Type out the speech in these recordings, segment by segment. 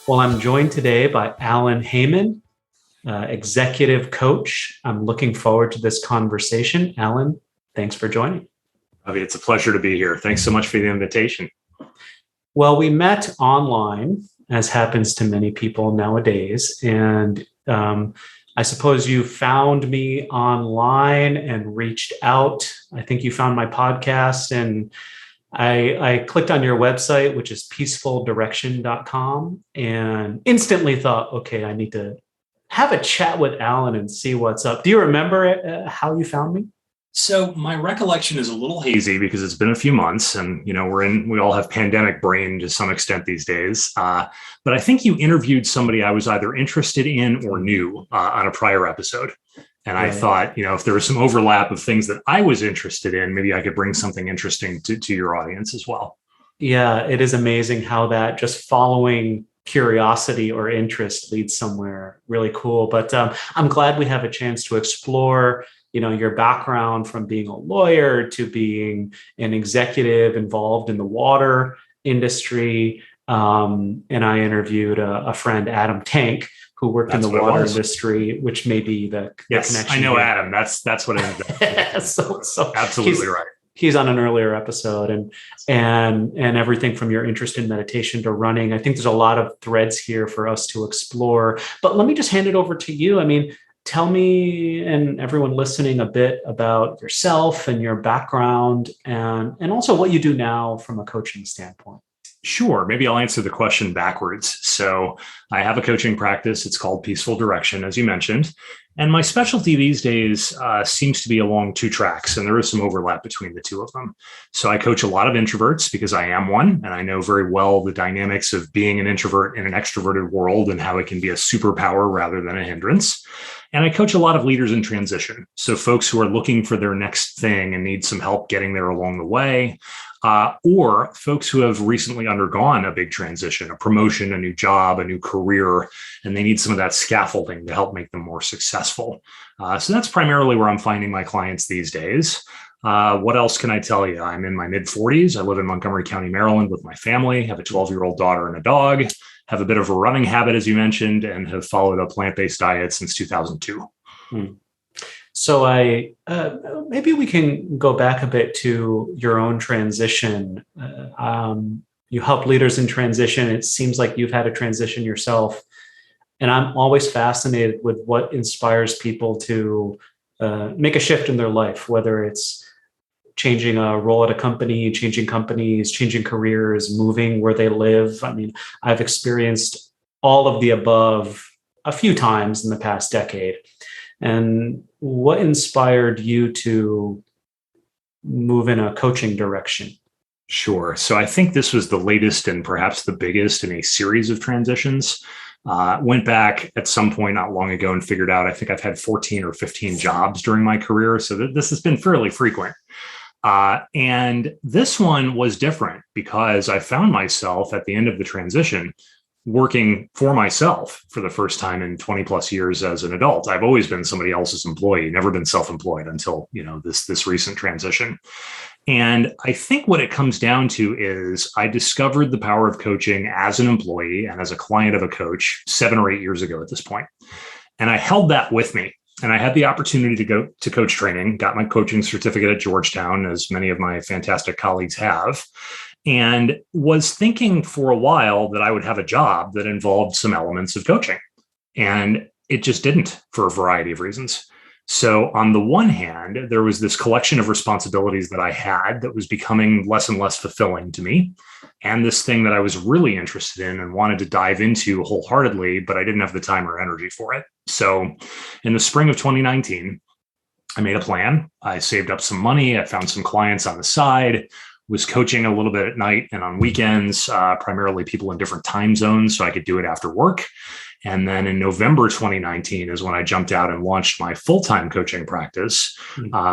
Well, I'm joined today by Alan Heymann, executive coach. I'm looking forward to this conversation. Alan, thanks for joining. Avi, it's a pleasure to be here. Thanks so much for the invitation. Well, we met online, as happens to many people nowadays. And I suppose you found me online and reached out. I think you found my podcast, and I clicked on your website, which is peacefuldirection.com, and instantly thought, okay, I need to have a chat with Alan and see what's up. Do you remember how you found me? So my recollection is a little hazy because it's been a few months, and we all have pandemic brain to some extent these days. But I think you interviewed somebody I was either interested in or knew on a prior episode. And I thought, if there was some overlap of things that I was interested in, maybe I could bring something interesting to your audience as well. Yeah, it is amazing how that just following curiosity or interest leads somewhere really cool. But I'm glad we have a chance to explore, your background from being a lawyer to being an executive involved in the water industry. And I interviewed a friend, Adam Tank, who worked in the water industry, which may be the connection. I know here. Adam. That's what it ended up. so absolutely right. He's on an earlier episode, and everything from your interest in meditation to running. I think there's a lot of threads here for us to explore. But let me just hand it over to you. I mean, tell me and everyone listening a bit about yourself and your background, and also what you do now from a coaching standpoint. Sure. Maybe I'll answer the question backwards. So I have a coaching practice. It's called Peaceful Direction, as you mentioned. And my specialty these days seems to be along two tracks, and there is some overlap between the two of them. So I coach a lot of introverts because I am one, and I know very well the dynamics of being an introvert in an extroverted world and how it can be a superpower rather than a hindrance. And I coach a lot of leaders in transition. So folks who are looking for their next thing and need some help getting there along the way. Or folks who have recently undergone a big transition, a promotion, a new job, a new career, and they need some of that scaffolding to help make them more successful. So that's primarily where I'm finding my clients these days. What else can I tell you? I'm in my mid-40s. I live in Montgomery County, Maryland with my family, have a 12-year-old daughter and a dog, have a bit of a running habit, as you mentioned, and have followed a plant-based diet since 2002. So maybe we can go back a bit to your own transition. You help leaders in transition. It seems like you've had a transition yourself. And I'm always fascinated with what inspires people to make a shift in their life, whether it's changing a role at a company, changing companies, changing careers, moving where they live. I mean, I've experienced all of the above a few times in the past decade. And what inspired you to move in a coaching direction? Sure. So I think this was the latest and perhaps the biggest in a series of transitions. Went back at some point not long ago and figured out I think I've had 14 or 15 jobs during my career. So this has been fairly frequent. And this one was different because I found myself at the end of the transition working for myself for the first time in 20 plus years as an adult. I've always been somebody else's employee, never been self-employed until, this recent transition. And I think what it comes down to is I discovered the power of coaching as an employee and as a client of a coach 7 or 8 years ago at this point. And I held that with me. And I had the opportunity to go to coach training, got my coaching certificate at Georgetown, as many of my fantastic colleagues have, and was thinking for a while that I would have a job that involved some elements of coaching. And it just didn't for a variety of reasons. So on the one hand, there was this collection of responsibilities that I had that was becoming less and less fulfilling to me. And this thing that I was really interested in and wanted to dive into wholeheartedly, but I didn't have the time or energy for it. So in the spring of 2019, I made a plan. I saved up some money. I found some clients on the side, was coaching a little bit at night and on weekends, primarily people in different time zones, so I could do it after work. And then in November 2019 is when I jumped out and launched my full-time coaching practice,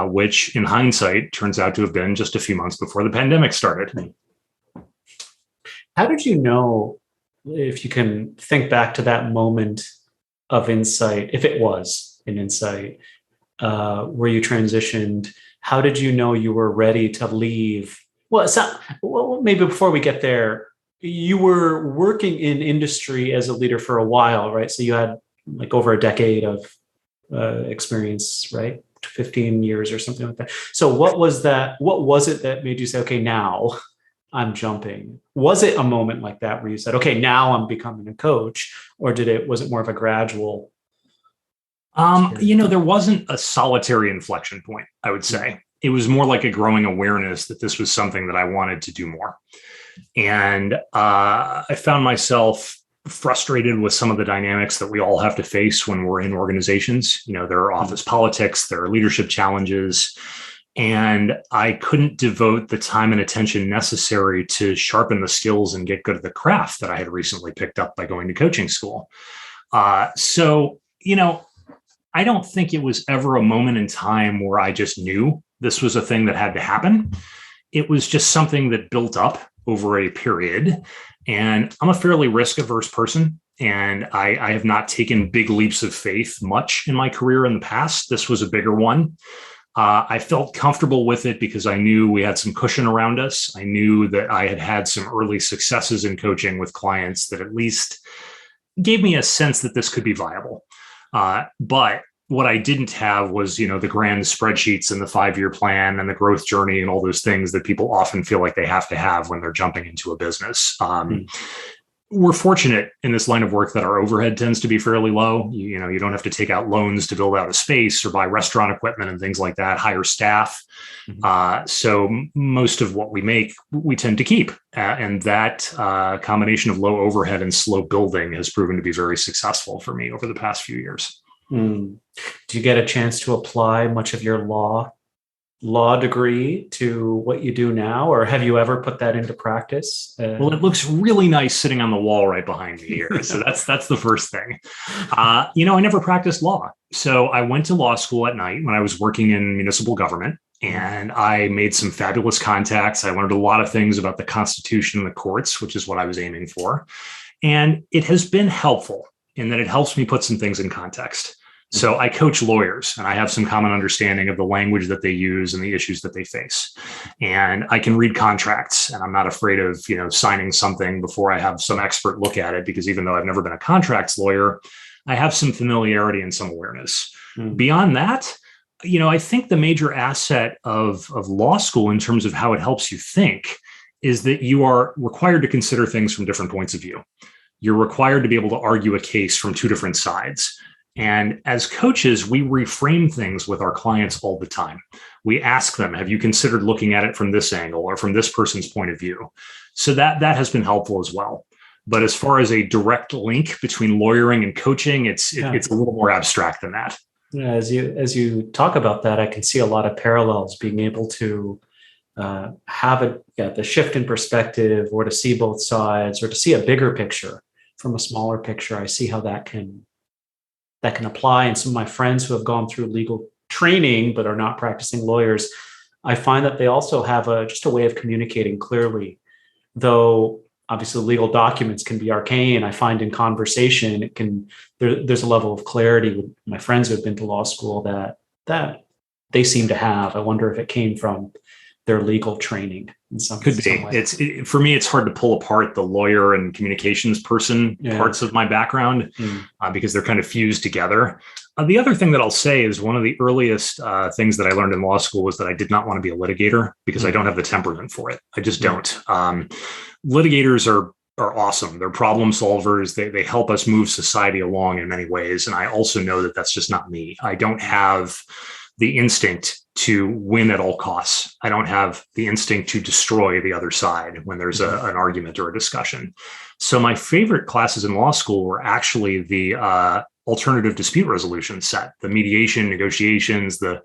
which in hindsight turns out to have been just a few months before the pandemic started. How did you know, if you can think back to that moment of insight, if it was an insight, where you transitioned, how did you know you were ready to leave? Well, it's not, well, maybe before we get there, you were working in industry as a leader for a while, right? So you had like over a decade of experience, right? 15 years or something like that. So what was that? What was it that made you say, okay, now I'm jumping? Was it a moment like that where you said, okay, now I'm becoming a coach? Or was it more of a gradual experience? There wasn't a solitary inflection point, I would say. It was more like a growing awareness that this was something that I wanted to do more. And I found myself frustrated with some of the dynamics that we all have to face when we're in organizations. There are office politics, there are leadership challenges, and I couldn't devote the time and attention necessary to sharpen the skills and get good at the craft that I had recently picked up by going to coaching school. So, I don't think it was ever a moment in time where I just knew this was a thing that had to happen. It was just something that built up over a period. And I'm a fairly risk-averse person, and I have not taken big leaps of faith much in my career in the past. This was a bigger one. I felt comfortable with it because I knew we had some cushion around us. I knew that I had had some early successes in coaching with clients that at least gave me a sense that this could be viable. But what I didn't have was, the grand spreadsheets and the 5-year plan and the growth journey and all those things that people often feel like they have to have when they're jumping into a business. We're fortunate in this line of work that our overhead tends to be fairly low. You don't have to take out loans to build out a space or buy restaurant equipment and things like that, hire staff. So most of what we make, we tend to keep. And that combination of low overhead and slow building has proven to be very successful for me over the past few years. Do you get a chance to apply much of your law degree to what you do now, or have you ever put that into practice? Well, it looks really nice sitting on the wall right behind me here. So that's the first thing. I never practiced law. So I went to law school at night when I was working in municipal government, and I made some fabulous contacts. I learned a lot of things about the Constitution and the courts, which is what I was aiming for. And it has been helpful in that it helps me put some things in context. So I coach lawyers, and I have some common understanding of the language that they use and the issues that they face. And I can read contracts, and I'm not afraid of, signing something before I have some expert look at it, because even though I've never been a contracts lawyer, I have some familiarity and some awareness. Beyond that, I think the major asset of law school in terms of how it helps you think is that you are required to consider things from different points of view. You're required to be able to argue a case from two different sides. And as coaches, we reframe things with our clients all the time. We ask them, have you considered looking at it from this angle or from this person's point of view? So that has been helpful as well. But as far as a direct link between lawyering and coaching, it's a little more abstract than that. Yeah, as you talk about that, I can see a lot of parallels, being able to have the shift in perspective, or to see both sides, or to see a bigger picture from a smaller picture. I see how that can apply. And some of my friends who have gone through legal training but are not practicing lawyers, I find that they also have just a way of communicating clearly. Though obviously legal documents can be arcane, I find in conversation there's a level of clarity with my friends who have been to law school that they seem to have. I wonder if it came from their legal training in some Could be. way. For me, it's hard to pull apart the lawyer and communications person parts of my background because they're kind of fused together. The other thing that I'll say is one of the earliest things that I learned in law school was that I did not want to be a litigator because I don't have the temperament for it. I just don't. Litigators are awesome. They're problem solvers. They help us move society along in many ways. And I also know that that's just not me. I don't have the instinct to win at all costs. I don't have the instinct to destroy the other side when there's an argument or a discussion. So my favorite classes in law school were actually the alternative dispute resolution set, the mediation, negotiations, the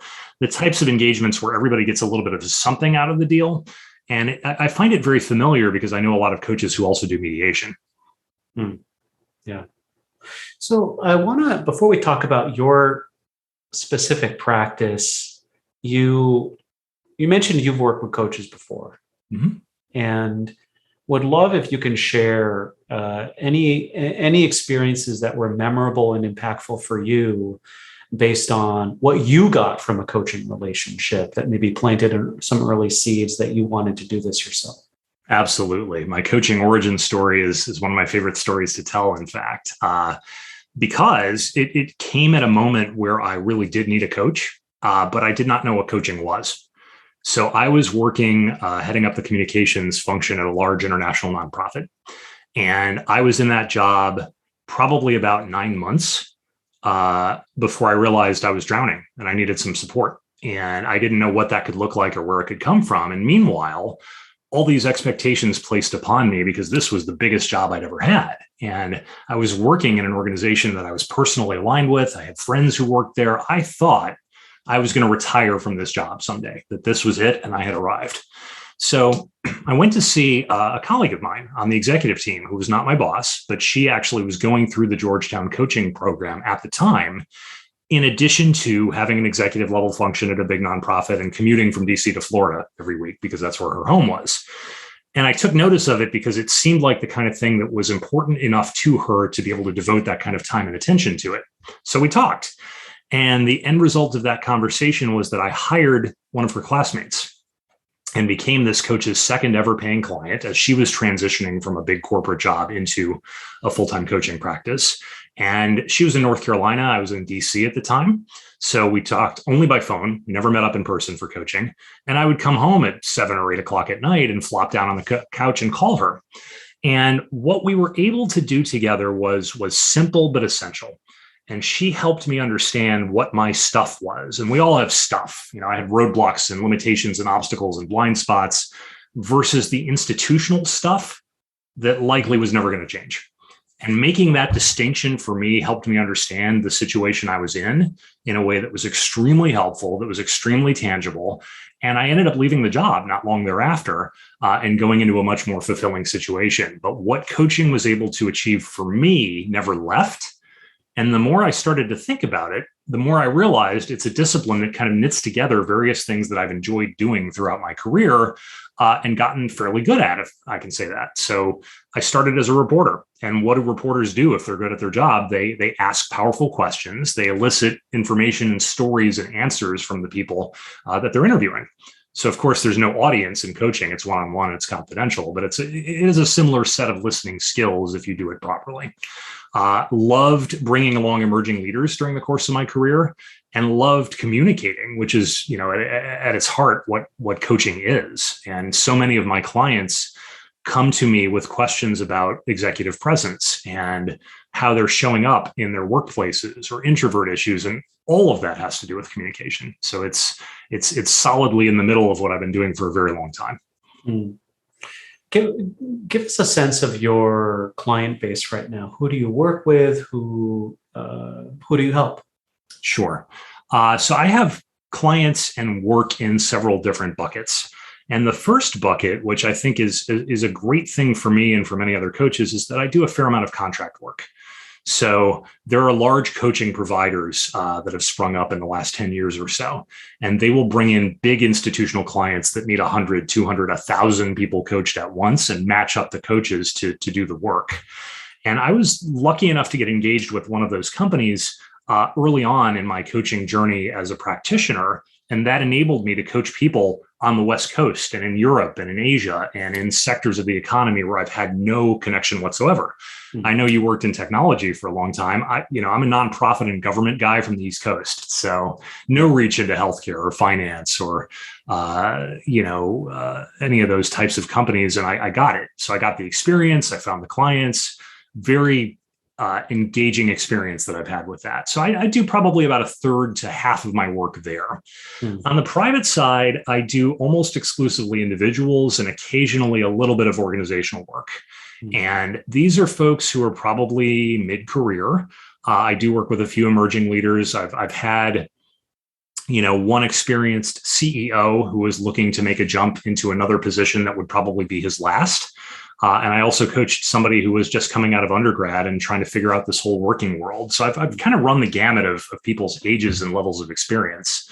types of engagements where everybody gets a little bit of something out of the deal. And I find it very familiar because I know a lot of coaches who also do mediation. Yeah. So I want to, before we talk about your specific practice, you mentioned you've worked with coaches before, and would love if you can share any experiences that were memorable and impactful for you based on what you got from a coaching relationship that maybe planted some early seeds that you wanted to do this yourself. Absolutely. My coaching origin story is one of my favorite stories to tell, in fact, because it came at a moment where I really did need a coach, but I did not know what coaching was. So I was working, heading up the communications function at a large international nonprofit. And I was in that job probably about 9 months before I realized I was drowning and I needed some support. And I didn't know what that could look like or where it could come from. And meanwhile, all these expectations placed upon me because this was the biggest job I'd ever had. And I was working in an organization that I was personally aligned with. I had friends who worked there. I thought I was going to retire from this job someday, that this was it and I had arrived. So I went to see a colleague of mine on the executive team who was not my boss, but she actually was going through the Georgetown coaching program at the time, in addition to having an executive level function at a big nonprofit and commuting from DC to Florida every week because that's where her home was. And I took notice of it because it seemed like the kind of thing that was important enough to her to be able to devote that kind of time and attention to it. So we talked. And the end result of that conversation was that I hired one of her classmates and became this coach's second ever paying client as she was transitioning from a big corporate job into a full-time coaching practice. And she was in North Carolina. I was in DC at the time. So we talked only by phone, never met up in person for coaching. And I would come home at 7 or 8 o'clock at night and flop down on the couch and call her. And what we were able to do together was simple but essential. And she helped me understand what my stuff was. And we all have stuff. You know, I had roadblocks and limitations and obstacles and blind spots versus the institutional stuff that likely was never going to change. And making that distinction for me helped me understand the situation I was in a way that was extremely helpful, that was extremely tangible. And I ended up leaving the job not long thereafter and going into a much more fulfilling situation. But what coaching was able to achieve for me never left. And the more I started to think about it, the more I realized it's a discipline that kind of knits together various things that I've enjoyed doing throughout my career and gotten fairly good at, if I can say that. So I started as a reporter. And what do reporters do if they're good at their job? They ask powerful questions. They elicit information and stories and answers from the people that they're interviewing. So, of course, there's no audience in coaching. It's one-on-one, it's confidential, but it is a similar set of listening skills if you do it properly. Loved bringing along emerging leaders during the course of my career and loved communicating, which is, you know, at its heart, what coaching is. And so many of my clients come to me with questions about executive presence and how they're showing up in their workplaces or introvert issues. And all of that has to do with communication. So it's solidly in the middle of what I've been doing for a very long time. Mm. Give us a sense of your client base right now. Who do you work with? Who do you help? Sure. So I have clients and work in several different buckets. And the first bucket, which I think is a great thing for me and for many other coaches, is that I do a fair amount of contract work. So there are large coaching providers that have sprung up in the last 10 years or so, and they will bring in big institutional clients that need 100, 200, 1,000 people coached at once and match up the coaches to do the work. And I was lucky enough to get engaged with one of those companies early on in my coaching journey as a practitioner. And that enabled me to coach people on the West Coast and in Europe and in Asia and in sectors of the economy where I've had no connection whatsoever. Mm-hmm. I know you worked in technology for a long time. I'm a nonprofit and government guy from the East Coast. So no reach into healthcare or finance or, any of those types of companies. And I got it. So I got the experience. I found the clients. Very engaging experience that I've had with that. So I do probably about a third to half of my work there. Mm-hmm. On the private side, I do almost exclusively individuals and occasionally a little bit of organizational work. Mm-hmm. And these are folks who are probably mid-career. I do work with a few emerging leaders. I've had one experienced CEO who was looking to make a jump into another position that would probably be his last. And I also coached somebody who was just coming out of undergrad and trying to figure out this whole working world. So I've kind of run the gamut of people's ages and levels of experience.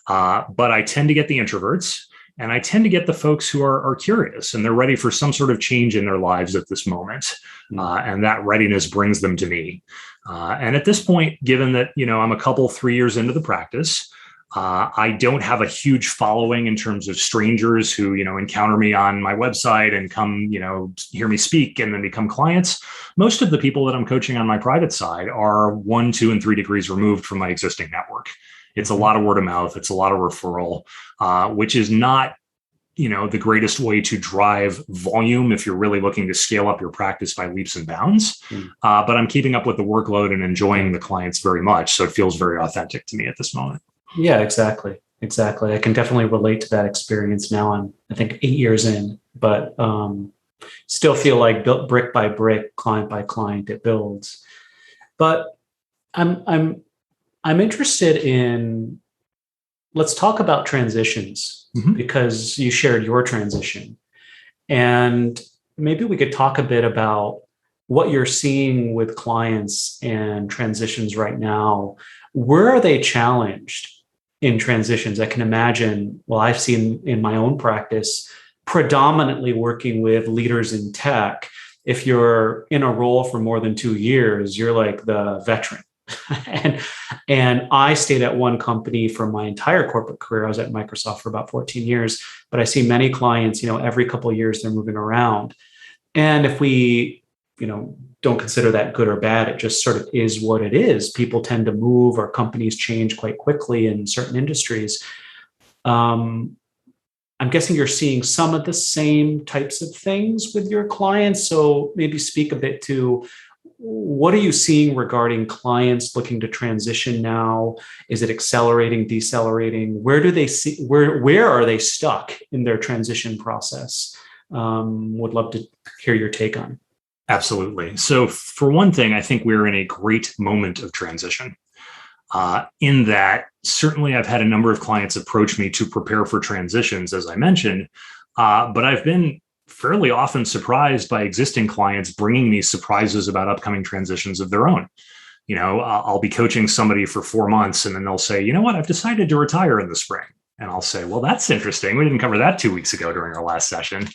But I tend to get the introverts, and I tend to get the folks who are curious and they're ready for some sort of change in their lives at this moment. And that readiness brings them to me. And at this point, given that, I'm a couple 3 years into the practice, I don't have a huge following in terms of strangers who, encounter me on my website and come, hear me speak and then become clients. Most of the people that I'm coaching on my private side are 1, 2, and 3 degrees removed from my existing network. It's a lot of word of mouth. It's a lot of referral, which is not, the greatest way to drive volume if you're really looking to scale up your practice by leaps and bounds. But I'm keeping up with the workload and enjoying the clients very much. So it feels very authentic to me at this moment. Yeah, exactly. Exactly. I can definitely relate to that experience now. I'm, I think, 8 years in, but still feel like built brick by brick, client by client, it builds. But I'm interested in, let's talk about transitions, because you shared your transition. And maybe we could talk a bit about what you're seeing with clients and transitions right now. Where are they challenged in transitions? I can imagine, well, I've seen in my own practice, predominantly working with leaders in tech. If you're in a role for more than 2 years, you're like the veteran. and I stayed at one company for my entire corporate career. I was at Microsoft for about 14 years, but I see many clients, every couple of years they're moving around. And if we, don't consider that good or bad, it just sort of is what it is. People tend to move, or companies change quite quickly in certain industries. I'm guessing you're seeing some of the same types of things with your clients. So maybe speak a bit to, what are you seeing regarding clients looking to transition now? Is it accelerating, decelerating? Where do they see, where are they stuck in their transition process? Would love to hear your take on it. Absolutely. So for one thing, I think we're in a great moment of transition. In that, certainly I've had a number of clients approach me to prepare for transitions, as I mentioned, but I've been fairly often surprised by existing clients bringing me surprises about upcoming transitions of their own. I'll be coaching somebody for 4 months and then they'll say, you know what, I've decided to retire in the spring. And I'll say, well, that's interesting. We didn't cover that 2 weeks ago during our last session.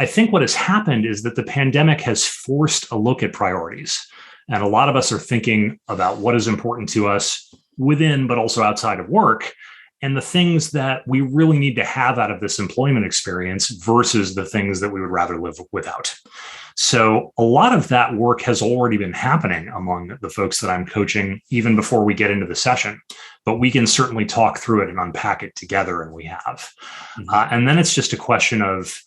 I think what has happened is that the pandemic has forced a look at priorities. And a lot of us are thinking about what is important to us within, but also outside of work, and the things that we really need to have out of this employment experience versus the things that we would rather live without. So a lot of that work has already been happening among the folks that I'm coaching, even before we get into the session. But we can certainly talk through it and unpack it together, and we have. And then it's just a question of,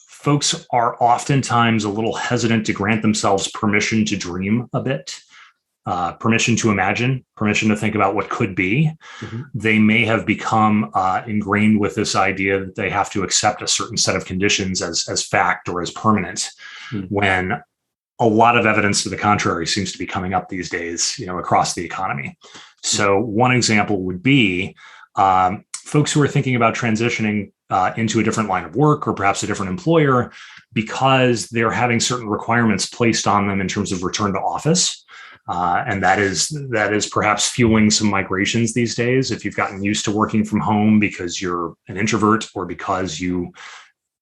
folks are oftentimes a little hesitant to grant themselves permission to dream a bit. Permission to imagine, permission to think about what could be. They may have become ingrained with this idea that they have to accept a certain set of conditions as fact or as permanent, when a lot of evidence to the contrary seems to be coming up these days, across the economy. So one example would be folks who are thinking about transitioning into a different line of work, or perhaps a different employer, because they're having certain requirements placed on them in terms of return to office. And that is perhaps fueling some migrations these days. If you've gotten used to working from home because you're an introvert, or because you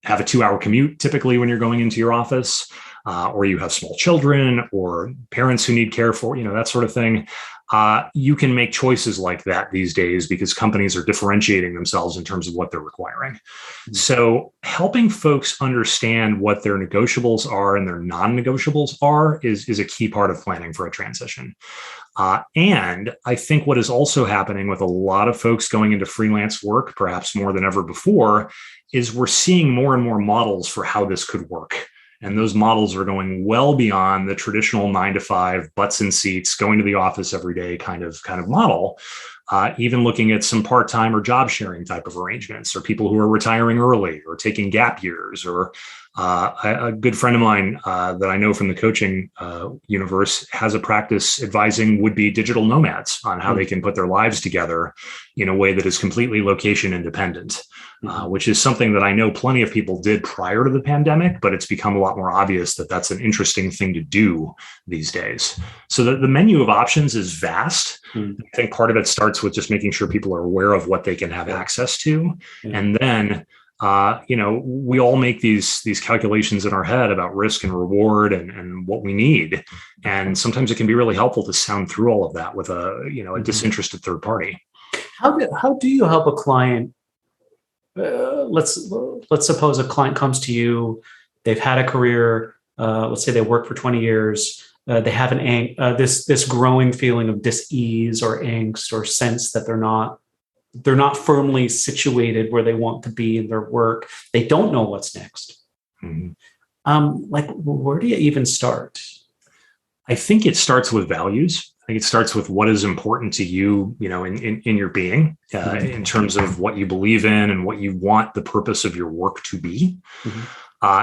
have a 2-hour commute typically when you're going into your office, or you have small children or parents who need care for, that sort of thing, you can make choices like that these days because companies are differentiating themselves in terms of what they're requiring. So helping folks understand what their negotiables are and their non-negotiables are is a key part of planning for a transition. And I think what is also happening with a lot of folks going into freelance work, perhaps more than ever before, is we're seeing more and more models for how this could work. And those models are going well beyond the traditional 9-to-5 butts in seats, going to the office every day kind of model. Even looking at some part-time or job sharing type of arrangements, or people who are retiring early or taking gap years, or a good friend of mine that I know from the coaching universe has a practice advising would-be digital nomads on how they can put their lives together in a way that is completely location independent, which is something that I know plenty of people did prior to the pandemic, but it's become a lot more obvious that that's an interesting thing to do these days. So the menu of options is vast. I think part of it starts with just making sure people are aware of what they can have access to. And then, we all make these calculations in our head about risk and reward and what we need. And sometimes it can be really helpful to sound through all of that with a disinterested third party. how do you help a client? Let's suppose a client comes to you. They've had a career. Let's say they work for 20 years. They have this growing feeling of dis-ease or angst or sense that they're not firmly situated where they want to be in their work. They don't know what's next. Mhm. Like, where do you even start? I think it starts with values. I think it starts with what is important to you, in your being, in terms of what you believe in and what you want the purpose of your work to be. Mm-hmm.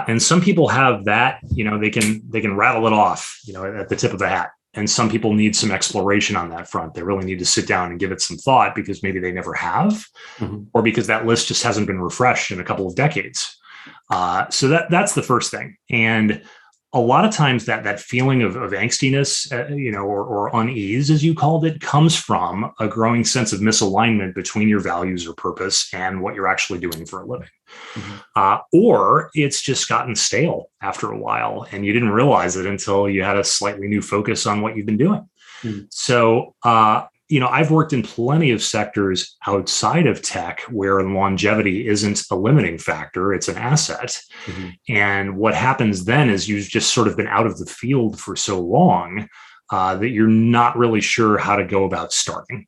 And some people have that, they can rattle it off, at the tip of the hat. And some people need some exploration on that front. They really need to sit down and give it some thought because maybe they never have, Mm-hmm. or because that list just hasn't been refreshed in a couple of decades. So that's the first thing. And a lot of times that feeling of angstiness, or unease, as you called it, comes from a growing sense of misalignment between your values or purpose and what you're actually doing for a living. Mm-hmm. Or it's just gotten stale after a while and you didn't realize it until you had a slightly new focus on what you've been doing. Mm-hmm. So, I've worked in plenty of sectors outside of tech where longevity isn't a limiting factor, it's an asset. Mm-hmm. And what happens then is you've just sort of been out of the field for so long that you're not really sure how to go about starting.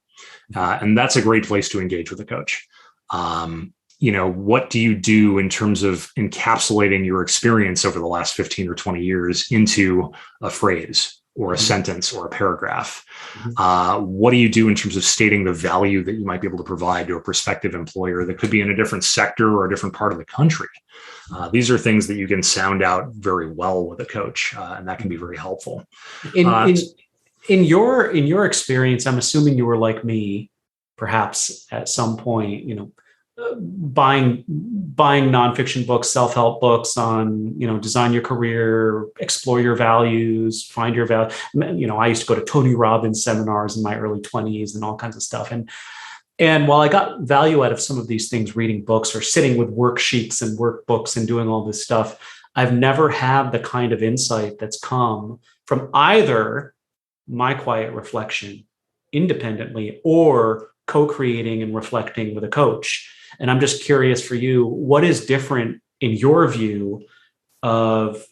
And that's a great place to engage with a coach. What do you do in terms of encapsulating your experience over the last 15 or 20 years into a phrase or a Mm-hmm. sentence or a paragraph? Mm-hmm. What do you do in terms of stating the value that you might be able to provide to a prospective employer that could be in a different sector or a different part of the country? These are things that you can sound out very well with a coach, and that can be very helpful. In your experience, I'm assuming you were like me, perhaps at some point, buying nonfiction books, self-help books on, design your career, explore your values, find your value. I used to go to Tony Robbins seminars in my early 20s and all kinds of stuff. And while I got value out of some of these things, reading books or sitting with worksheets and workbooks and doing all this stuff, I've never had the kind of insight that's come from either my quiet reflection independently or co-creating and reflecting with a coach. And I'm just curious for you, what is different in your view of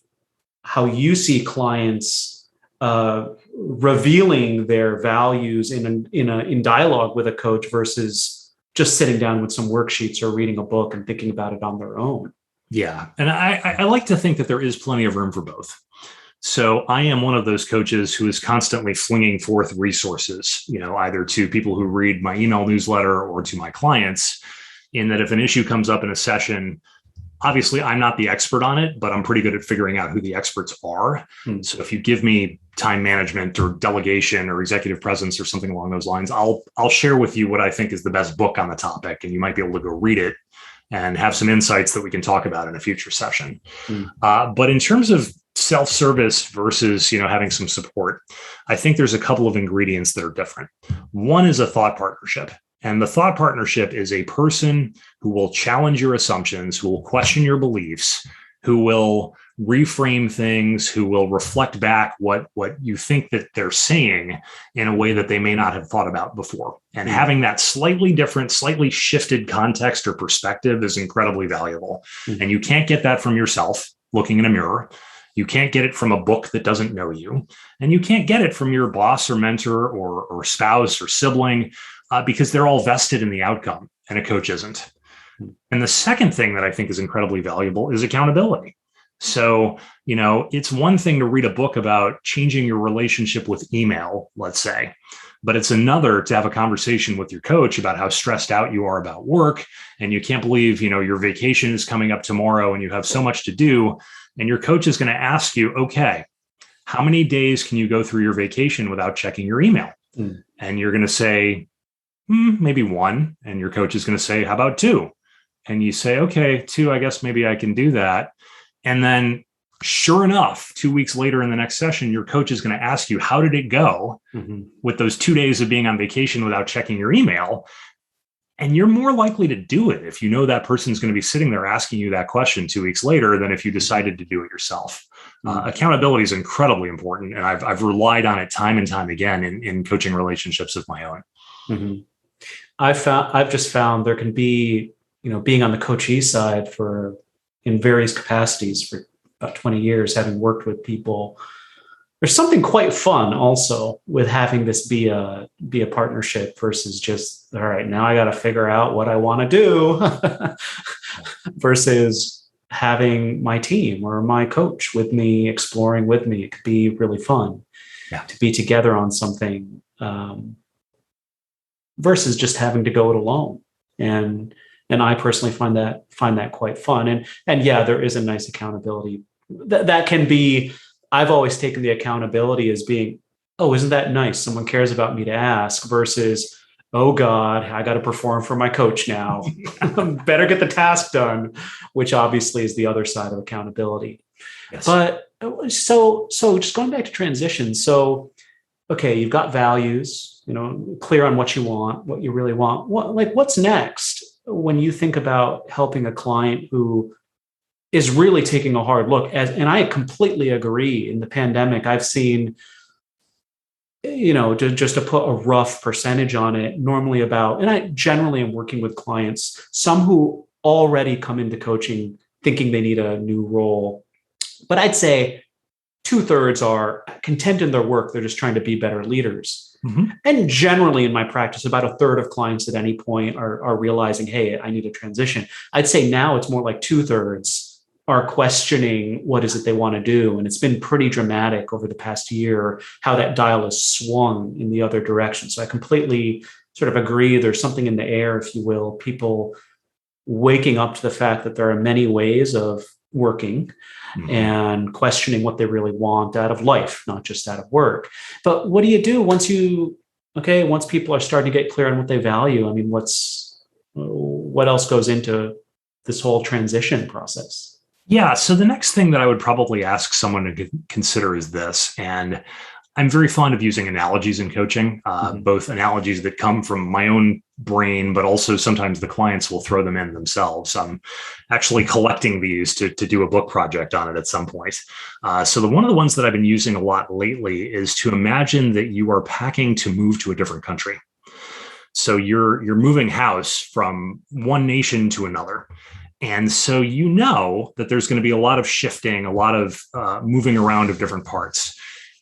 how you see clients revealing their values in dialogue with a coach versus just sitting down with some worksheets or reading a book and thinking about it on their own? Yeah. And I like to think that there is plenty of room for both. So I am one of those coaches who is constantly flinging forth resources, either to people who read my email newsletter or to my clients, in that if an issue comes up in a session, obviously I'm not the expert on it, but I'm pretty good at figuring out who the experts are. So if you give me time management or delegation or executive presence or something along those lines, I'll share with you what I think is the best book on the topic, and you might be able to go read it and have some insights that we can talk about in a future session. But in terms of self-service versus, having some support, I think there's a couple of ingredients that are different. One is a thought partnership. And the thought partnership is a person who will challenge your assumptions, who will question your beliefs, who will reframe things, who will reflect back what you think that they're saying in a way that they may not have thought about before. And having that slightly different, slightly shifted context or perspective is incredibly valuable. And you can't get that from yourself looking in a mirror. You can't get it from a book that doesn't know you. And you can't get it from your boss or mentor or spouse or sibling, because they're all vested in the outcome and a coach isn't. And the second thing that I think is incredibly valuable is accountability. So, it's one thing to read a book about changing your relationship with email, let's say, but it's another to have a conversation with your coach about how stressed out you are about work. And you can't believe, your vacation is coming up tomorrow and you have so much to do. And your coach is going to ask you, okay, how many days can you go through your vacation without checking your email? And you're going to say, maybe one. And your coach is going to say, how about two? And you say, okay, two, I guess maybe I can do that. And then sure enough, 2 weeks later in the next session, your coach is going to ask you, how did it go with those 2 days of being on vacation without checking your email? And you're more likely to do it if you know that person's going to be sitting there asking you that question 2 weeks later than if you decided to do it yourself. Accountability is incredibly important. And I've relied on it time and time again in coaching relationships of my own. I've just found there can be, being on the coachee side in various capacities for about 20 years, having worked with people, there's something quite fun also with having this be a partnership versus just, all right, now I got to figure out what I want to do versus having my team or my coach with me, exploring with me. It could be really fun to be together on something, versus just having to go it alone. And I personally find that quite fun. And yeah, there is a nice accountability that can be. I've always taken the accountability as being, oh, isn't that nice? Someone cares about me to ask, versus, oh God, I got to perform for my coach now. Better get the task done, which obviously is the other side of accountability. Yes. But so just going back to transition. So, okay, you've got values, clear on what you want, what you really want. What's next when you think about helping a client who is really taking a hard look and I completely agree. In the pandemic, I've seen, just to put a rough percentage on it, normally and I generally am working with clients, some who already come into coaching thinking they need a new role. But I'd say 2/3 are content in their work. They're just trying to be better leaders. Mm-hmm. And generally in my practice, about 1/3 of clients at any point are realizing, hey, I need a transition. I'd say now it's more like 2/3 are questioning what is it they want to do. And it's been pretty dramatic over the past year, how that dial has swung in the other direction. So I completely sort of agree. There's something in the air, if you will, people waking up to the fact that there are many ways of working, mm-hmm. and questioning what they really want out of life, not just out of work. But what do you do once people are starting to get clear on what they value? I mean, what else goes into this whole transition process? Yeah. So the next thing that I would probably ask someone to consider is this, and I'm very fond of using analogies in coaching, mm-hmm. both analogies that come from my own brain, but also sometimes the clients will throw them in themselves. I'm actually collecting these to do a book project on it at some point. So one of the ones that I've been using a lot lately is to imagine that you are packing to move to a different country. So you're moving house from one nation to another. And so that there's going to be a lot of shifting, a lot of moving around of different parts.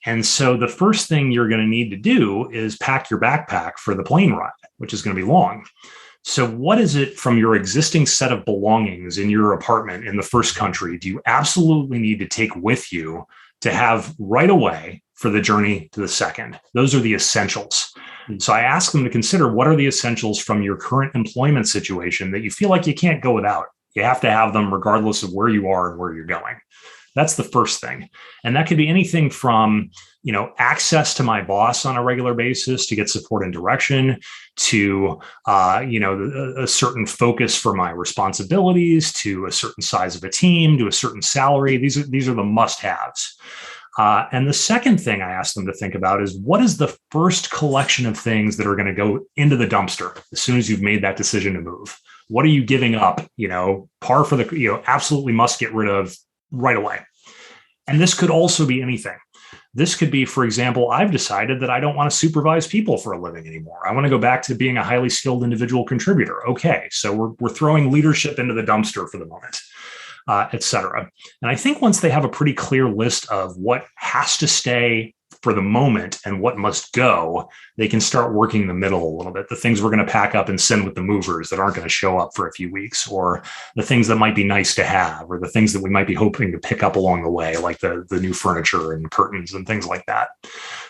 And so the first thing you're going to need to do is pack your backpack for the plane ride, which is going to be long. So what is it from your existing set of belongings in your apartment in the first country do you absolutely need to take with you to have right away for the journey to the second? Those are the essentials. So I ask them to consider, what are the essentials from your current employment situation that you feel like you can't go without? You have to have them regardless of where you are and where you're going. That's the first thing. And that could be anything from, access to my boss on a regular basis to get support and direction, to, a certain focus for my responsibilities, to a certain size of a team, to a certain salary. These are the must-haves. And the second thing I ask them to think about is, what is the first collection of things that are going to go into the dumpster as soon as you've made that decision to move? What are you giving up? Par for the, absolutely must get rid of right away. And this could also be anything. This could be, for example, I've decided that I don't want to supervise people for a living anymore. I want to go back to being a highly skilled individual contributor. Okay, so we're throwing leadership into the dumpster for the moment, et cetera. And I think once they have a pretty clear list of what has to stay for the moment and what must go, they can start working the middle a little bit. The things we're going to pack up and send with the movers that aren't going to show up for a few weeks, or the things that might be nice to have, or the things that we might be hoping to pick up along the way, like the new furniture and curtains and things like that.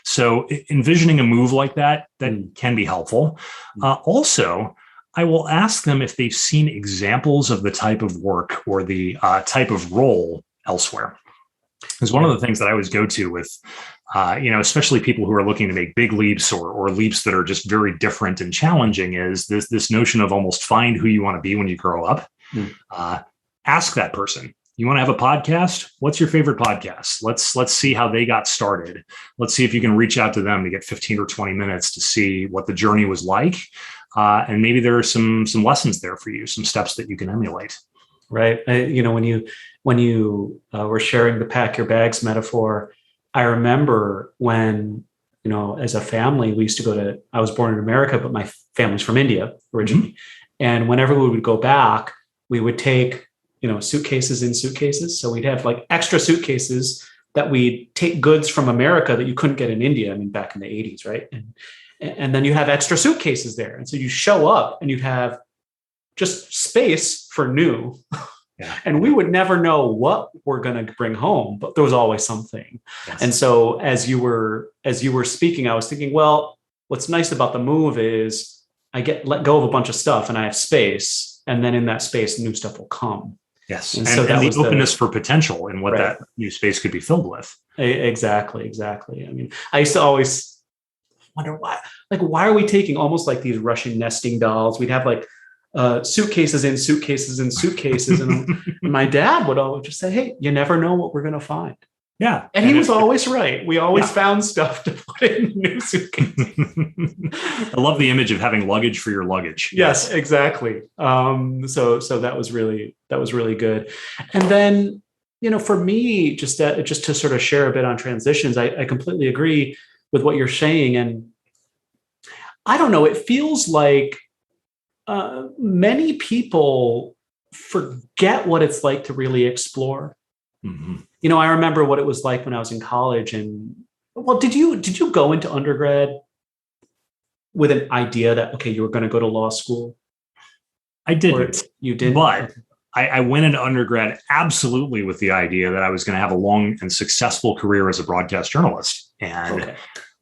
So envisioning a move like that can be helpful. Also, I will ask them if they've seen examples of the type of work or the type of role elsewhere. Because one of the things that I always go to with, especially people who are looking to make big leaps or leaps that are just very different and challenging, is this notion of almost find who you want to be when you grow up. Ask that person. You want to have a podcast? What's your favorite podcast? Let's see how they got started. Let's see if you can reach out to them to get 15 or 20 minutes to see what the journey was like. And maybe there are some lessons there for you, some steps that you can emulate. Right. When you were sharing the pack your bags metaphor, I remember when, as a family, we used to I was born in America, but my families from India originally. And whenever we would go back, we would take, suitcases in suitcases. So we'd have like extra suitcases that we'd take goods from America that you couldn't get in India. I mean, back in the 80s, right? And then you have extra suitcases there. And so you show up and you have just space for new. Yeah. And we would never know what we're going to bring home, but there was always something. Yes. And so as you were speaking, I was thinking, well, what's nice about the move is I let go of a bunch of stuff and I have space. And then in that space, new stuff will come. Yes. And so that the openness for potential and what that new space could be filled with. Exactly. I mean, I used to always wonder why are we taking almost like these Russian nesting dolls? We'd have like suitcases in suitcases and suitcases. And my dad would always just say, hey, you never know what we're going to find. Yeah. And he was always right. We always found stuff to put in new suitcases. I love the image of having luggage for your luggage. Yes, exactly. So that was really good. And then, for me, just to sort of share a bit on transitions, I completely agree with what you're saying. And I don't know, it feels like many people forget what it's like to really explore. Mm-hmm. I remember what it was like when I was in college. And did you go into undergrad with an idea that, okay, you were going to go to law school? I didn't. You didn't? But I went into undergrad absolutely with the idea that I was going to have a long and successful career as a broadcast journalist. And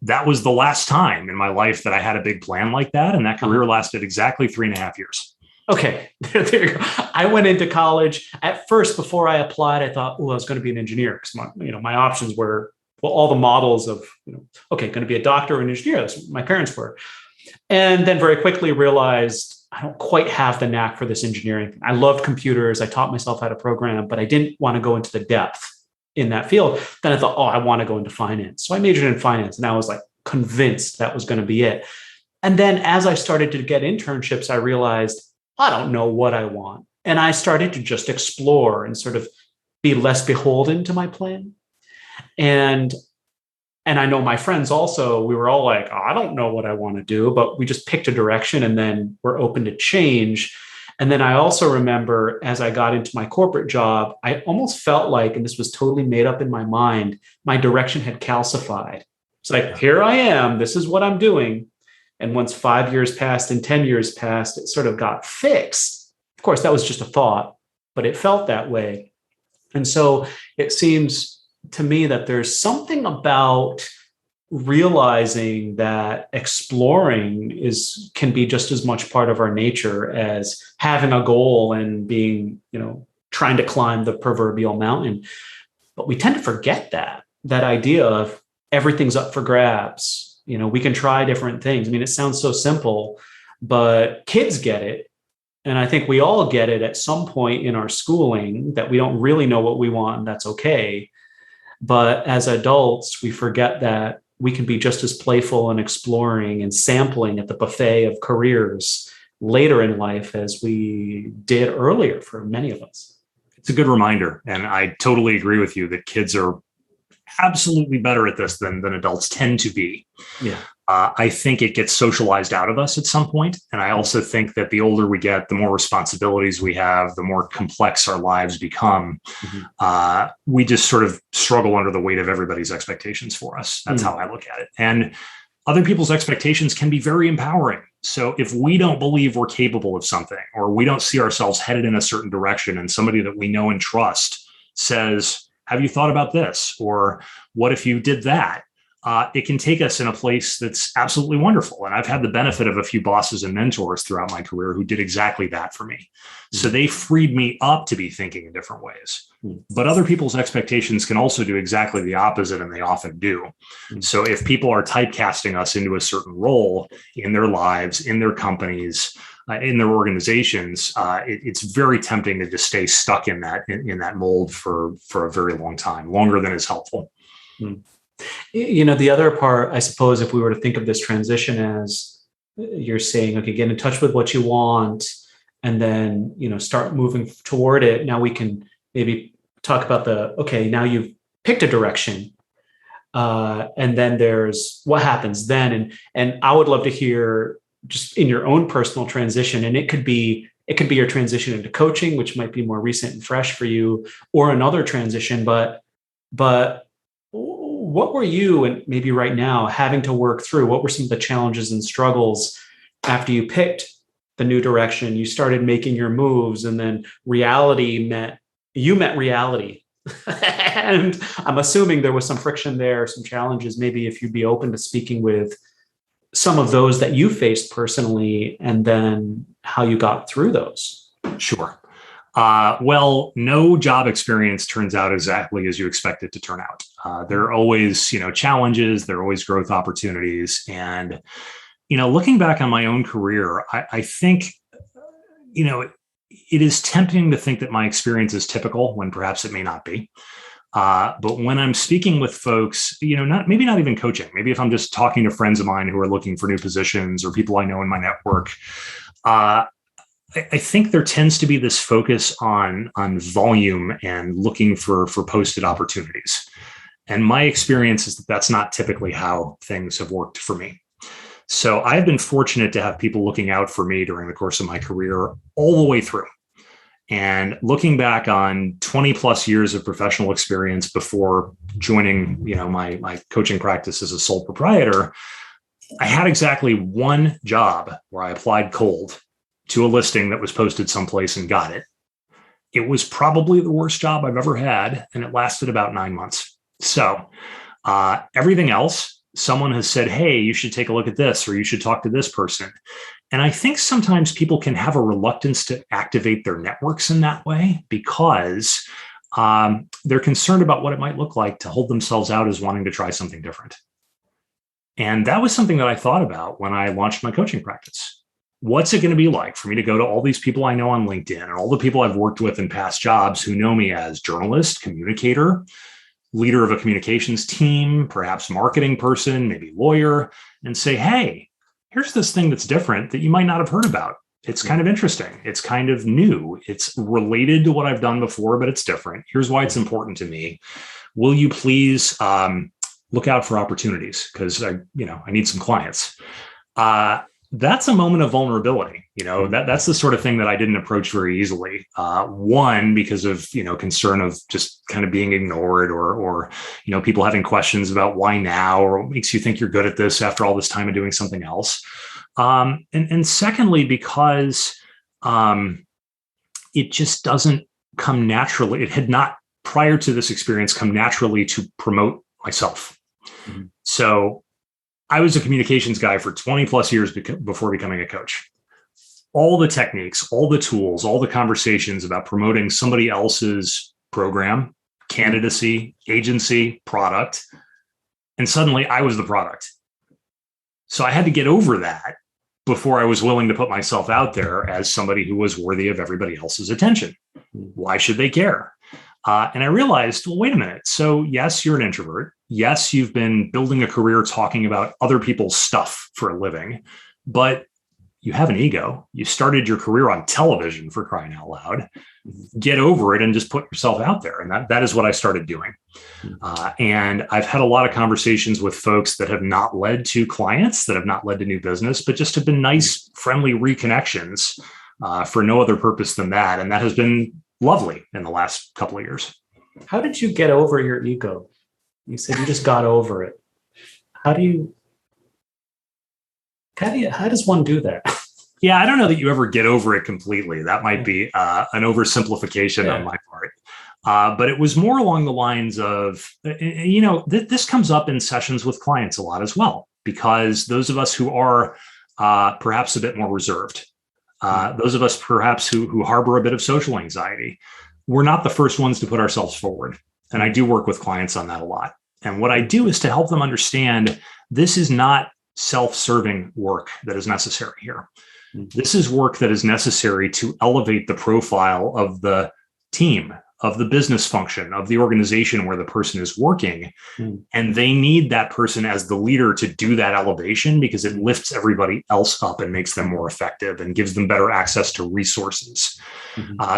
that was the last time in my life that I had a big plan like that. And that career lasted exactly 3.5 years. Okay, there you go. I went into college at first. Before I applied, I thought, I was going to be an engineer because my options were all the models of going to be a doctor or an engineer. That's what my parents were, and then very quickly realized I don't quite have the knack for this engineering thing. I loved computers. I taught myself how to program, but I didn't want to go into the depth in that field. Then I thought, I want to go into finance, so I majored in finance, and I was like convinced that was going to be it. And then as I started to get internships, I realized I don't know what I want. And I started to just explore and sort of be less beholden to my plan. And I know my friends also, we were all like, I don't know what I want to do, but we just picked a direction and then we're open to change. And then I also remember as I got into my corporate job, I almost felt like, and this was totally made up in my mind, my direction had calcified. It's like, here I am, this is what I'm doing. And once 5 years passed and 10 years passed, it sort of got fixed. Of course, that was just a thought, but it felt that way. And so it seems to me that there's something about realizing that exploring can be just as much part of our nature as having a goal and being, trying to climb the proverbial mountain. But we tend to forget that idea of everything's up for grabs. We can try different things. I mean, it sounds so simple, but kids get it. And I think we all get it at some point in our schooling that we don't really know what we want, and that's okay. But as adults, we forget that we can be just as playful and exploring and sampling at the buffet of careers later in life as we did earlier for many of us. It's a good reminder. And I totally agree with you that kids are absolutely better at this than adults tend to be. Yeah. I think it gets socialized out of us at some point. And I also think that the older we get, the more responsibilities we have, the more complex our lives become. Mm-hmm. We just sort of struggle under the weight of everybody's expectations for us. That's how I look at it. And other people's expectations can be very empowering. So if we don't believe we're capable of something, or we don't see ourselves headed in a certain direction, and somebody that we know and trust says, have you thought about this? Or what if you did that? It can take us in a place that's absolutely wonderful. And I've had the benefit of a few bosses and mentors throughout my career who did exactly that for me. Mm-hmm. So they freed me up to be thinking in different ways. Mm-hmm. But other people's expectations can also do exactly the opposite, and they often do. Mm-hmm. So if people are typecasting us into a certain role in their lives, in their companies, in their organizations, it's very tempting to just stay stuck in that mold for a very long time, longer than is helpful. Mm-hmm. The other part, I suppose, if we were to think of this transition as you're saying, okay, get in touch with what you want and then, start moving toward it. Now we can maybe talk about now you've picked a direction. And then there's what happens then. And I would love to hear just in your own personal transition. And it could be your transition into coaching, which might be more recent and fresh for you, or another transition. But what were you, and maybe right now, having to work through? What were some of the challenges and struggles after you picked the new direction, you started making your moves, and then you met reality? And I'm assuming there was some friction there, some challenges. Maybe if you'd be open to speaking with some of those that you faced personally, and then how you got through those. Sure. Well, no job experience turns out exactly as you expect it to turn out. There are always, challenges. There are always growth opportunities. And, looking back on my own career, I think, it is tempting to think that my experience is typical when perhaps it may not be. But when I'm speaking with folks, maybe not even coaching, maybe if I'm just talking to friends of mine who are looking for new positions or people I know in my network, I think there tends to be this focus on volume and looking for posted opportunities. And my experience is that that's not typically how things have worked for me. So I've been fortunate to have people looking out for me during the course of my career all the way through. And looking back on 20 plus years of professional experience before joining, my coaching practice as a sole proprietor, I had exactly one job where I applied cold to a listing that was posted someplace and got it. It was probably the worst job I've ever had, and it lasted about 9 months. So everything else, someone has said, hey, you should take a look at this, or you should talk to this person. And I think sometimes people can have a reluctance to activate their networks in that way because they're concerned about what it might look like to hold themselves out as wanting to try something different. And that was something that I thought about when I launched my coaching practice. What's it going to be like for me to go to all these people I know on LinkedIn and all the people I've worked with in past jobs who know me as journalist, communicator, leader of a communications team, perhaps marketing person, maybe lawyer, and say, hey, here's this thing that's different that you might not have heard about. It's kind of interesting. It's kind of new. It's related to what I've done before, but it's different. Here's why it's important to me. Will you please look out for opportunities? Because I need some clients. That's a moment of vulnerability. That's the sort of thing that I didn't approach very easily. One, because of, concern of just kind of being ignored or people having questions about why now, or what makes you think you're good at this after all this time of doing something else. And secondly, because it just doesn't come naturally. It had not, prior to this experience, come naturally to promote myself. Mm-hmm. So I was a communications guy for 20 plus years before becoming a coach. All the techniques, all the tools, all the conversations about promoting somebody else's program, candidacy, agency, product. And suddenly I was the product. So I had to get over that before I was willing to put myself out there as somebody who was worthy of everybody else's attention. Why should they care? And I realized, well, wait a minute. So yes, you're an introvert. Yes, you've been building a career talking about other people's stuff for a living, but you have an ego. You started your career on television, for crying out loud. Get over it and just put yourself out there. And that is what I started doing. And I've had a lot of conversations with folks that have not led to clients, that have not led to new business, but just have been nice, friendly reconnections for no other purpose than that. And that has been lovely in the last couple of years. How did you get over your ego? You said you just got over it. How does one do that? Yeah, I don't know that you ever get over it completely. That might be an oversimplification on my part. But it was more along the lines of, this comes up in sessions with clients a lot as well, because those of us who are perhaps a bit more reserved, those of us perhaps who harbor a bit of social anxiety, we're not the first ones to put ourselves forward. And I do work with clients on that a lot. And what I do is to help them understand this is not self-serving work that is necessary here. This is work that is necessary to elevate the profile of the team, of the business function, of the organization where the person is working. And they need that person as the leader to do that elevation because it lifts everybody else up and makes them more effective and gives them better access to resources.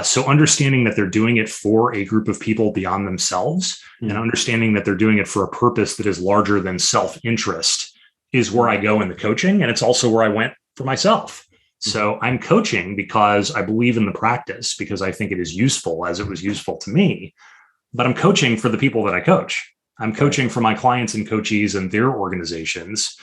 So understanding that they're doing it for a group of people beyond themselves and understanding that they're doing it for a purpose that is larger than self-interest is where I go in the coaching. And it's also where I went for myself. So I'm coaching because I believe in the practice, because I think it is useful as it was useful to me, but I'm coaching for the people that I coach. I'm coaching for my clients and coachees and their organizations.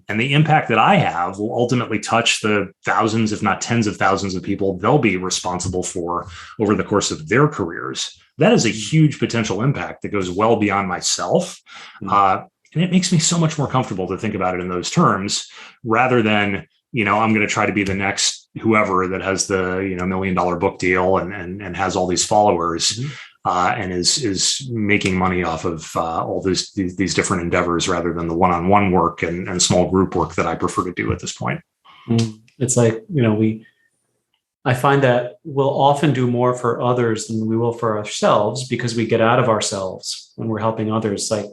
And the impact that I have will ultimately touch the thousands, if not tens of thousands of people they'll be responsible for over the course of their careers. That is a huge potential impact that goes well beyond myself. And it makes me so much more comfortable to think about it in those terms rather than, I'm going to try to be the next whoever that has the, $1 million book deal and has all these followers and is making money off of all these different endeavors rather than the one-on-one work and small group work that I prefer to do at this point. It's like, I find that we'll often do more for others than we will for ourselves because we get out of ourselves when we're helping others. Like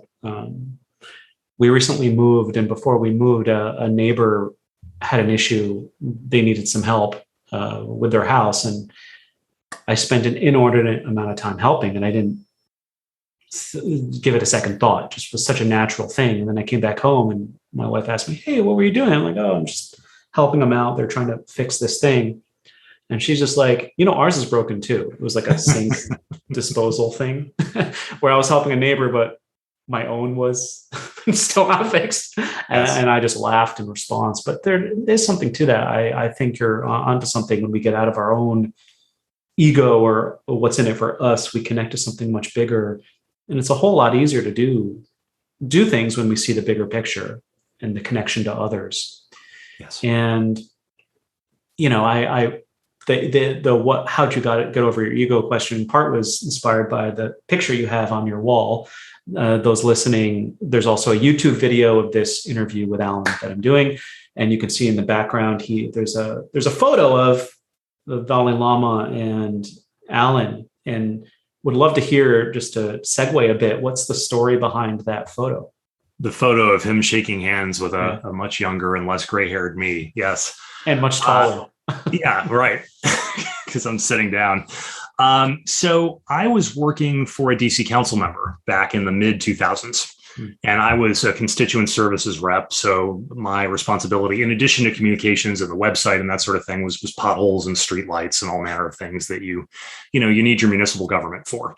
we recently moved, and before we moved, a neighbor had an issue. They needed some help with their house, and I spent an inordinate amount of time helping, and I didn't give it a second thought. It just was such a natural thing. And then I came back home, and my wife asked me, "Hey, what were you doing?" I'm like, "Oh, I'm just helping them out. They're trying to fix this thing." And she's just like, ours is broken too. It was like a sink disposal thing where I was helping a neighbor, but my own was still not fixed. And I just laughed in response. But there is something to that. I think you're onto something. When we get out of our own ego or what's in it for us, we connect to something much bigger. And it's a whole lot easier to do things when we see the bigger picture and the connection to others. Yes. And, how'd you get over your ego question in part was inspired by the picture you have on your wall. Those listening, there's also a YouTube video of this interview with Alan that I'm doing, and you can see in the background there's a photo of the Dalai Lama and Alan, and would love to hear, just to segue a bit, what's the story behind that photo? The photo of him shaking hands with a much younger and less gray-haired me. Yes. And much taller. Yeah, right. Because I'm sitting down. So I was working for a DC council member back in the mid 2000s, and I was a constituent services rep. So my responsibility, in addition to communications and the website and that sort of thing, was potholes and streetlights and all manner of things that you need your municipal government for.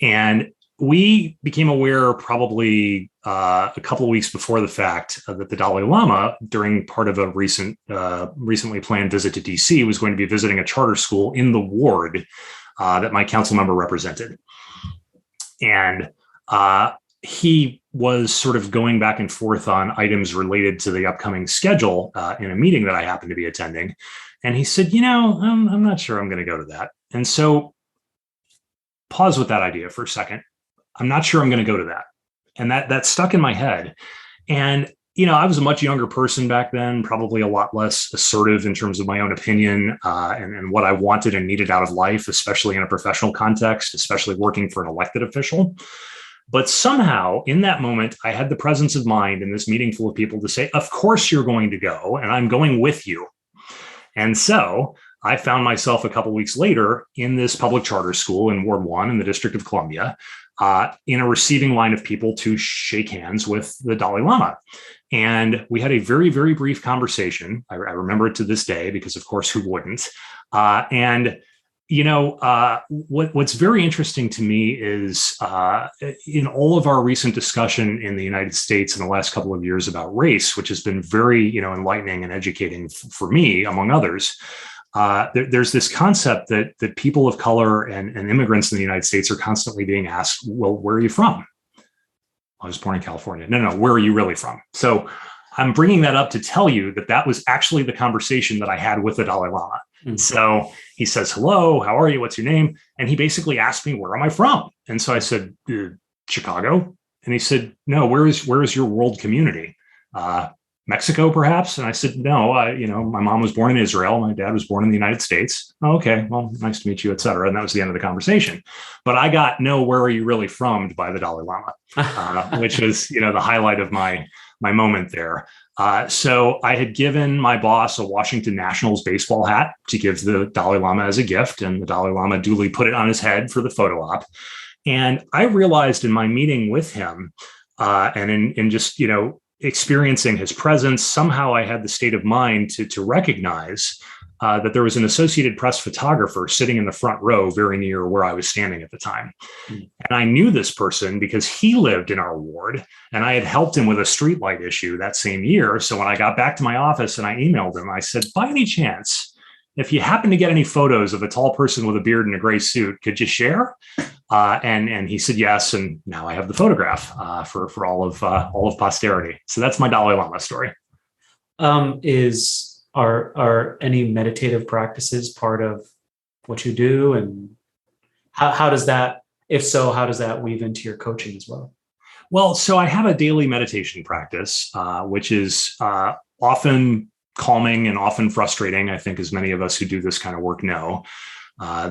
And we became aware probably a couple of weeks before the fact that the Dalai Lama, during part of a recently planned visit to DC, was going to be visiting a charter school in the ward that my council member represented. And he was sort of going back and forth on items related to the upcoming schedule in a meeting that I happened to be attending. And he said, I'm not sure I'm going to go to that. And so pause with that idea for a second. I'm not sure I'm going to go to that. And that stuck in my head. And, I was a much younger person back then, probably a lot less assertive in terms of my own opinion and what I wanted and needed out of life, especially in a professional context, especially working for an elected official. But somehow in that moment, I had the presence of mind in this meeting full of people to say, of course you're going to go, and I'm going with you. And so I found myself a couple of weeks later in this public charter school in Ward 1 in the District of Columbia, in a receiving line of people to shake hands with the Dalai Lama. And we had a very, very brief conversation. I remember it to this day because, of course, who wouldn't? What's very interesting to me is in all of our recent discussion in the United States in the last couple of years about race, which has been very, enlightening and educating for me, among others. There's this concept that people of color and immigrants in the United States are constantly being asked, well, where are you from? I was born in California. No, where are you really from? So I'm bringing that up to tell you that was actually the conversation that I had with the Dalai Lama. Mm-hmm. So he says, hello, how are you? What's your name? And he basically asked me, where am I from? And so I said, Chicago. And he said, no, where is your world community? Mexico, perhaps? And I said, no, my mom was born in Israel. My dad was born in the United States. Oh, okay, well, nice to meet you, et cetera. And that was the end of the conversation. But I got no, where are you really from by the Dalai Lama, which was, the highlight of my moment there. So I had given my boss a Washington Nationals baseball hat to give the Dalai Lama as a gift. And the Dalai Lama duly put it on his head for the photo op. And I realized in my meeting with him and in just, experiencing his presence, somehow I had the state of mind to recognize that there was an Associated Press photographer sitting in the front row very near where I was standing at the time. And I knew this person because he lived in our ward, and I had helped him with a streetlight issue that same year. So when I got back to my office and I emailed him, I said, by any chance, if you happen to get any photos of a tall person with a beard and a gray suit, could you share? And he said yes, and now I have the photograph for all of posterity. So that's my Dalai Lama story. Are any meditative practices part of what you do, and how does that, if so, how does that weave into your coaching as well? Well, so I have a daily meditation practice, which is often calming and often frustrating, I think, as many of us who do this kind of work know.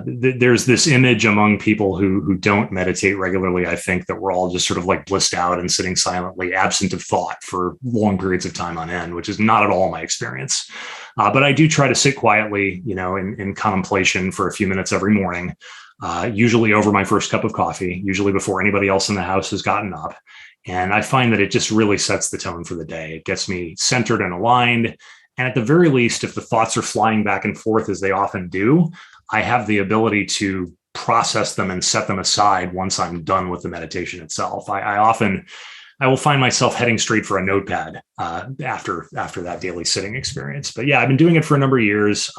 There's this image among people who don't meditate regularly, I think, that we're all just sort of like blissed out and sitting silently, absent of thought for long periods of time on end, which is not at all my experience. But I do try to sit quietly, in contemplation for a few minutes every morning, usually over my first cup of coffee, usually before anybody else in the house has gotten up. And I find that it just really sets the tone for the day. It gets me centered and aligned. And at the very least, if the thoughts are flying back and forth, as they often do, I have the ability to process them and set them aside once I'm done with the meditation itself. I will find myself heading straight for a notepad after that daily sitting experience. But yeah, I've been doing it for a number of years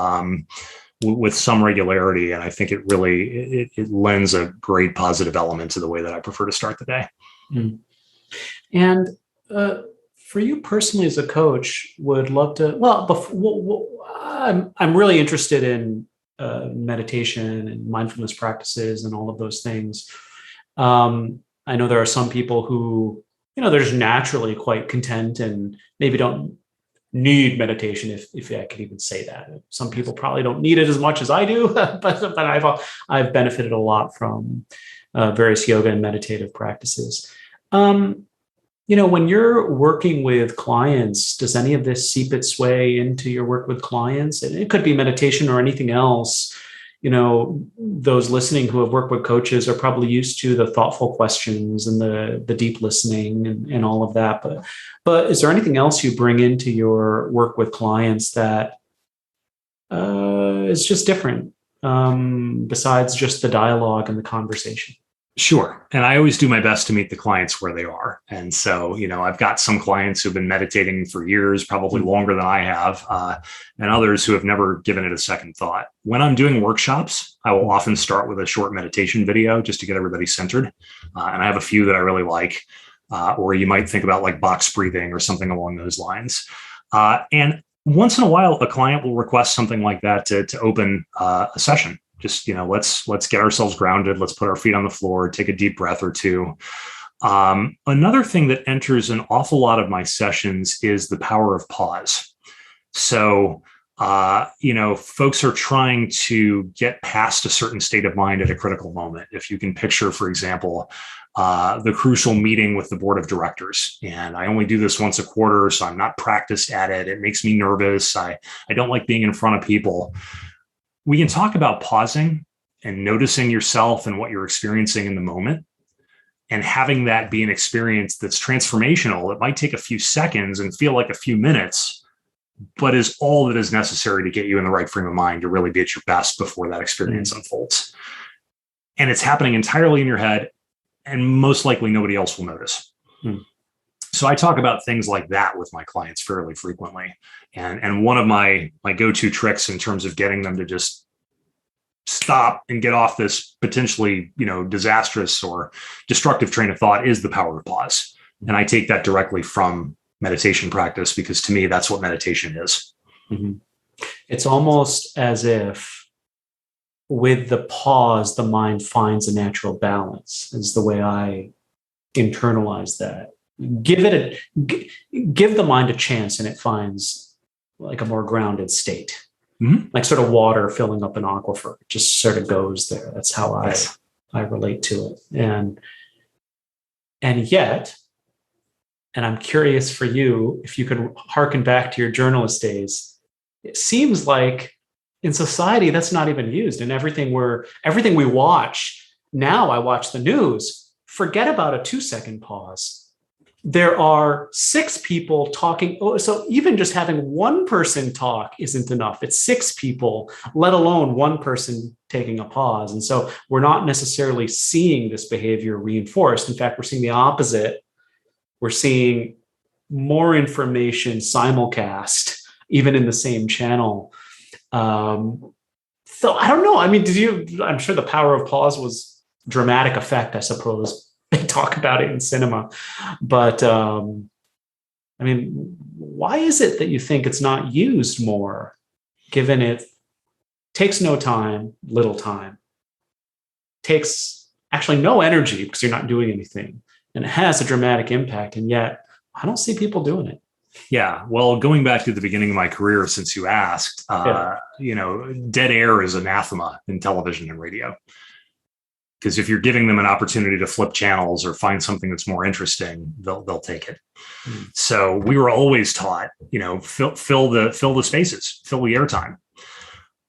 with some regularity, and I think it really it lends a great positive element to the way that I prefer to start the day. Mm. And for you personally as a coach, would love to. I'm really interested in meditation and mindfulness practices and all of those things. I know there are some people who, they're just naturally quite content and maybe don't need meditation, if I could even say that. Some people probably don't need it as much as I do, but I've benefited a lot from various yoga and meditative practices. When you're working with clients, does any of this seep its way into your work with clients? And it could be meditation or anything else. Those listening who have worked with coaches are probably used to the thoughtful questions and the deep listening and all of that. But is there anything else you bring into your work with clients that is just different besides just the dialogue and the conversation? Sure. And I always do my best to meet the clients where they are. And so, I've got some clients who've been meditating for years, probably longer than I have, and others who have never given it a second thought. When I'm doing workshops, I will often start with a short meditation video just to get everybody centered. And I have a few that I really like, or you might think about like box breathing or something along those lines. And once in a while, a client will request something like that to open a session. Just, let's get ourselves grounded. Let's put our feet on the floor, take a deep breath or two. Another thing that enters an awful lot of my sessions is the power of pause. So, folks are trying to get past a certain state of mind at a critical moment. If you can picture, for example, the crucial meeting with the board of directors. And I only do this once a quarter, so I'm not practiced at it. It makes me nervous. I don't like being in front of people. We can talk about pausing and noticing yourself and what you're experiencing in the moment, and having that be an experience that's transformational. It might take a few seconds and feel like a few minutes, but is all that is necessary to get you in the right frame of mind to really be at your best before that experience unfolds. And it's happening entirely in your head, and most likely nobody else will notice. So I talk about things like that with my clients fairly frequently. And one of my go-to tricks in terms of getting them to just stop and get off this potentially, disastrous or destructive train of thought is the power of pause. And I take that directly from meditation practice, because to me, that's what meditation is. Mm-hmm. It's almost as if with the pause, the mind finds a natural balance, is the way I internalize that. Give the mind a chance and it finds like a more grounded state, like sort of water filling up an aquifer. It just sort of goes there. That's how I relate to it. And yet, and I'm curious for you, if you could hearken back to your journalist days, it seems like in society that's not even used. And everything we watch now, I watch the news. Forget about a 2-second pause. there are 6 people talking. Oh, so even just having one person talk isn't enough. It's 6 people, let alone one person taking a pause. And so we're not necessarily seeing this behavior reinforced. In fact, we're seeing the opposite. We're seeing more information simulcast, even in the same channel. So I don't know. I mean, I'm sure the power of pause was dramatic effect, I suppose. They talk about it in cinema. But I mean, why is it that you think it's not used more, given it takes no time, little time, takes actually no energy because you're not doing anything, and it has a dramatic impact, and yet I don't see people doing it. Yeah. Well, going back to the beginning of my career, since you asked, dead air is anathema in television and radio. Because if you're giving them an opportunity to flip channels or find something that's more interesting, they'll take it. Mm. So we were always taught, fill the spaces, fill the airtime,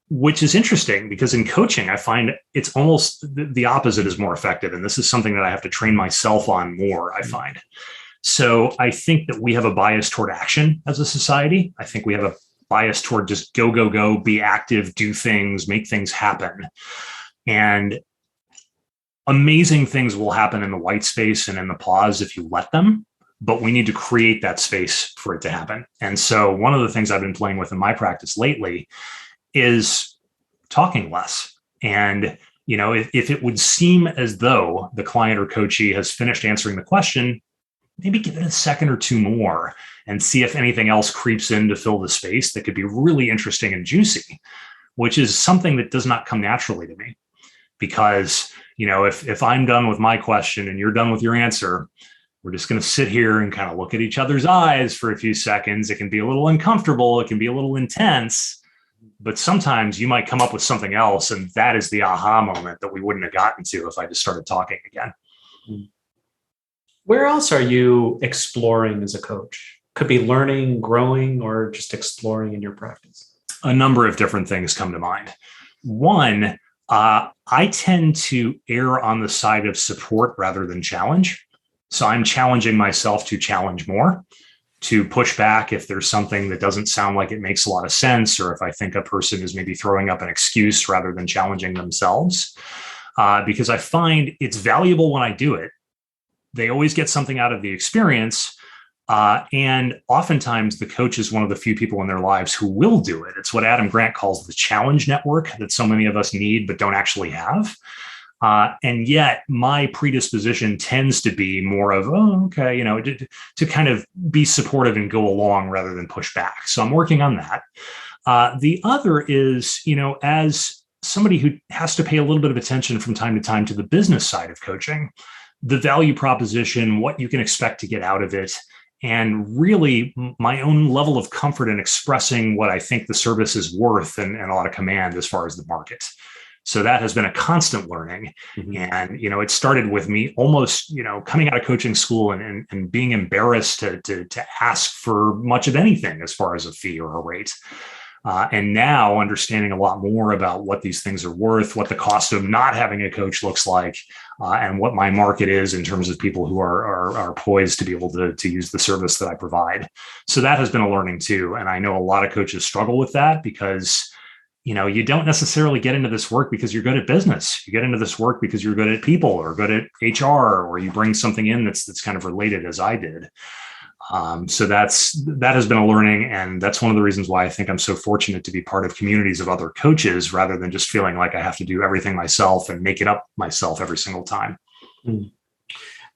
which is interesting because in coaching, I find it's almost the opposite is more effective. And this is something that I have to train myself on more, I find. So I think that we have a bias toward action as a society. I think we have a bias toward just go, go, go, be active, do things, make things happen. And amazing things will happen in the white space and in the pause if you let them, but we need to create that space for it to happen. And so one of the things I've been playing with in my practice lately is talking less. And, if it would seem as though the client or coachee has finished answering the question, maybe give it a second or two more and see if anything else creeps in to fill the space that could be really interesting and juicy, which is something that does not come naturally to me. Because, if I'm done with my question and you're done with your answer, we're just going to sit here and kind of look at each other's eyes for a few seconds. It can be a little uncomfortable. It can be a little intense, but sometimes you might come up with something else. And that is the aha moment that we wouldn't have gotten to if I just started talking again. Where else are you exploring as a coach? Could be learning, growing, or just exploring in your practice? A number of different things come to mind. One, I tend to err on the side of support rather than challenge. So I'm challenging myself to challenge more, to push back if there's something that doesn't sound like it makes a lot of sense, or if I think a person is maybe throwing up an excuse rather than challenging themselves. Because I find it's valuable when I do it. They always get something out of the experience. And oftentimes the coach is one of the few people in their lives who will do it. It's what Adam Grant calls the challenge network that so many of us need, but don't actually have. And yet my predisposition tends to be more of, to kind of be supportive and go along rather than push back. So I'm working on that. The other is, as somebody who has to pay a little bit of attention from time to time to the business side of coaching, the value proposition, what you can expect to get out of it, and really my own level of comfort in expressing what I think the service is worth and a lot of command as far as the market. So that has been a constant learning. Mm-hmm. And, it started with me almost, coming out of coaching school and being embarrassed to ask for much of anything as far as a fee or a rate. And now understanding a lot more about what these things are worth, what the cost of not having a coach looks like, and what my market is in terms of people who are poised to be able to use the service that I provide. So that has been a learning too. And I know a lot of coaches struggle with that because, you don't necessarily get into this work because you're good at business. You get into this work because you're good at people or good at HR, or you bring something in that's kind of related as I did. So that has been a learning. And that's one of the reasons why I think I'm so fortunate to be part of communities of other coaches rather than just feeling like I have to do everything myself and make it up myself every single time.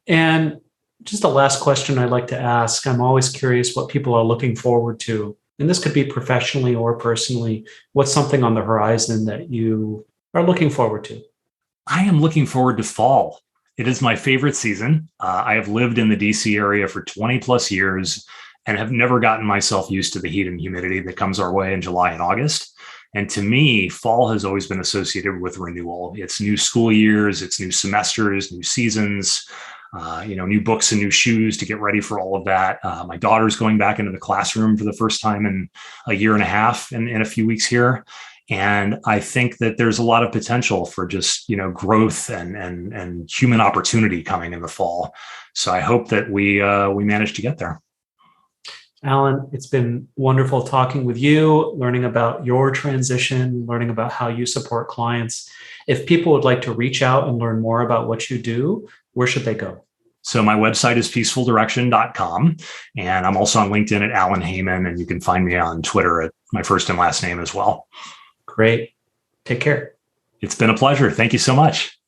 And just a last question I'd like to ask. I'm always curious what people are looking forward to. And this could be professionally or personally. What's something on the horizon that you are looking forward to? I am looking forward to fall. It is my favorite season. I have lived in the DC area for 20 plus years and have never gotten myself used to the heat and humidity that comes our way in July and August. And to me, fall has always been associated with renewal. It's new school years, it's new semesters, new seasons, new books and new shoes to get ready for all of that. My daughter's going back into the classroom for the first time in a year and a half in a few weeks here. And I think that there's a lot of potential for just, growth and human opportunity coming in the fall. So I hope that we manage to get there. Alan, it's been wonderful talking with you, learning about your transition, learning about how you support clients. If people would like to reach out and learn more about what you do, where should they go? So my website is peacefuldirection.com. And I'm also on LinkedIn at Alan Heymann. And you can find me on Twitter at my first and last name as well. Great. Take care. It's been a pleasure. Thank you so much.